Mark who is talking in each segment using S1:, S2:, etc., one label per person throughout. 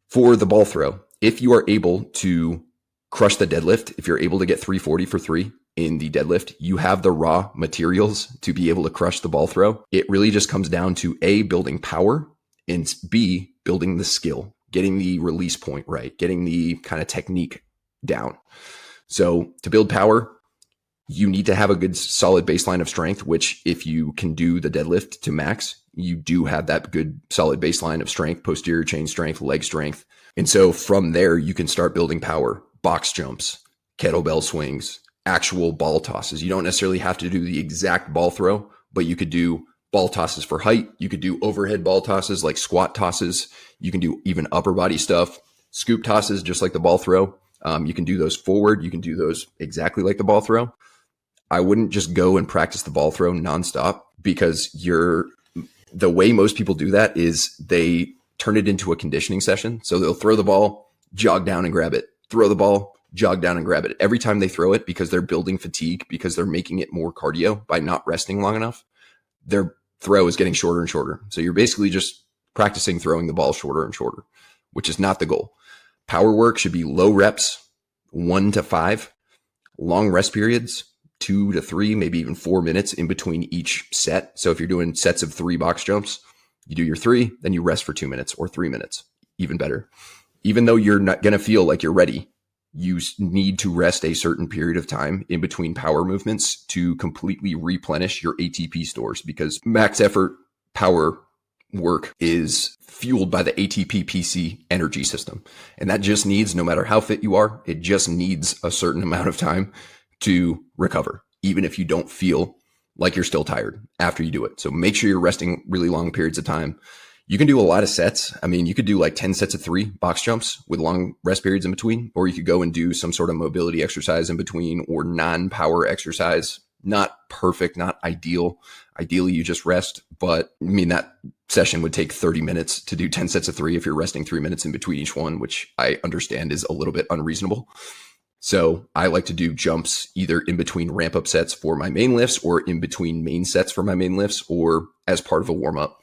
S1: For the ball throw, if you are able to crush the deadlift, if you're able to get 340 for 3 in the deadlift, you have the raw materials to be able to crush the ball throw. It really just comes down to A, building power, and B, building the skill, getting the release point right, getting the kind of technique down. So to build power, you need to have a good solid baseline of strength, which if you can do the deadlift to max, you do have that good solid baseline of strength, posterior chain strength, leg strength. And so from there, you can start building power, box jumps, kettlebell swings, actual ball tosses. You don't necessarily have to do the exact ball throw, but you could do ball tosses for height. You could do overhead ball tosses like squat tosses. You can do even upper body stuff, scoop tosses, just like the ball throw. You can do those forward. You can do those exactly like the ball throw. I wouldn't just go and practice the ball throw nonstop, because the way most people do that is they turn it into a conditioning session. So they'll throw the ball, jog down and grab it, throw the ball, jog down and grab it. Every time they throw it, because they're building fatigue, because they're making it more cardio by not resting long enough, their throw is getting shorter and shorter. So you're basically just practicing throwing the ball shorter and shorter, which is not the goal. Power work should be low reps, 1 to 5, long rest periods, 2 to 3, maybe even 4 minutes in between each set. So if you're doing sets of 3 box jumps, you do your 3, then you rest for 2 minutes or 3 minutes, even better. Even though you're not going to feel like you're ready, you need to rest a certain period of time in between power movements to completely replenish your ATP stores, because max effort power work is fueled by the ATP PC energy system. And that just needs, no matter how fit you are, it just needs a certain amount of time to recover, even if you don't feel like you're still tired after you do it. So make sure you're resting really long periods of time. You can do a lot of sets. I mean, you could do like 10 sets of 3 box jumps with long rest periods in between, or you could go and do some sort of mobility exercise in between, or non-power exercise. Not perfect, not ideal. Ideally, you just rest. But I mean, that session would take 30 minutes to do 10 sets of 3 if you're resting 3 minutes in between each one, which I understand is a little bit unreasonable. So I like to do jumps either in between ramp up sets for my main lifts, or in between main sets for my main lifts, or as part of a warm up.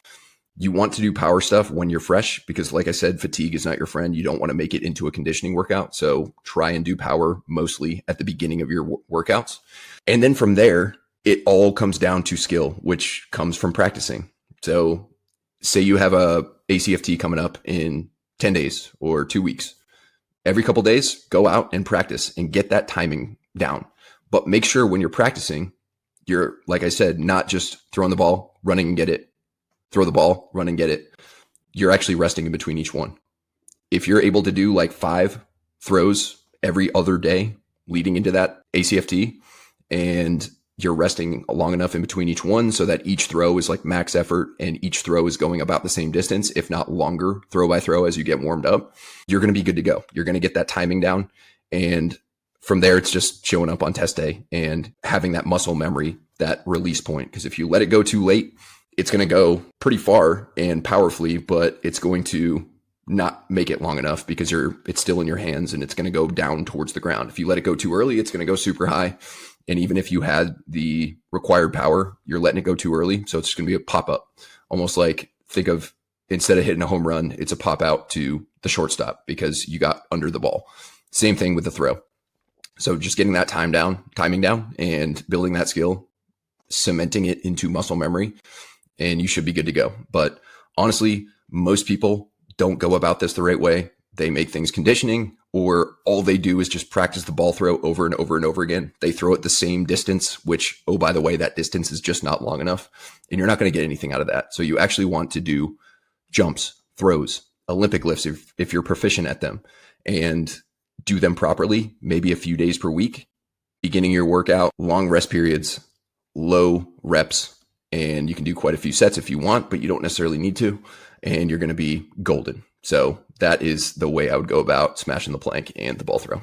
S1: You want to do power stuff when you're fresh, because like I said, fatigue is not your friend. You don't want to make it into a conditioning workout. So try and do power mostly at the beginning of your workouts. And then from there, it all comes down to skill, which comes from practicing. So say you have a ACFT coming up in 10 days or 2 weeks. Every couple of days, go out and practice and get that timing down. But make sure when you're practicing, you're, like I said, not just throwing the ball, running and get it, throw the ball, run and get it. You're actually resting in between each one. If you're able to do like 5 throws every other day leading into that ACFT, and you're resting long enough in between each one so that each throw is like max effort and each throw is going about the same distance, if not longer, throw by throw as you get warmed up, you're going to be good to go. You're going to get that timing down. And from there, it's just showing up on test day and having that muscle memory, that release point. Because if you let it go too late, it's going to go pretty far and powerfully, but it's going to not make it long enough because it's still in your hands and it's going to go down towards the ground. If you let it go too early, it's going to go super high. And even if you had the required power, you're letting it go too early. So it's just going to be a pop up, almost like think of, instead of hitting a home run, it's a pop out to the shortstop because you got under the ball. Same thing with the throw. So just getting that timing down and building that skill, cementing it into muscle memory, and you should be good to go. But honestly, most people don't go about this the right way. They make things conditioning, or all they do is just practice the ball throw over and over and over again. They throw it the same distance, which, oh, by the way, that distance is just not long enough, and you're not going to get anything out of that. So you actually want to do jumps, throws, Olympic lifts if you're proficient at them, and do them properly, maybe a few days per week, beginning your workout, long rest periods, low reps, and you can do quite a few sets if you want, but you don't necessarily need to, and you're going to be golden. So that is the way I would go about smashing the plank and the ball throw.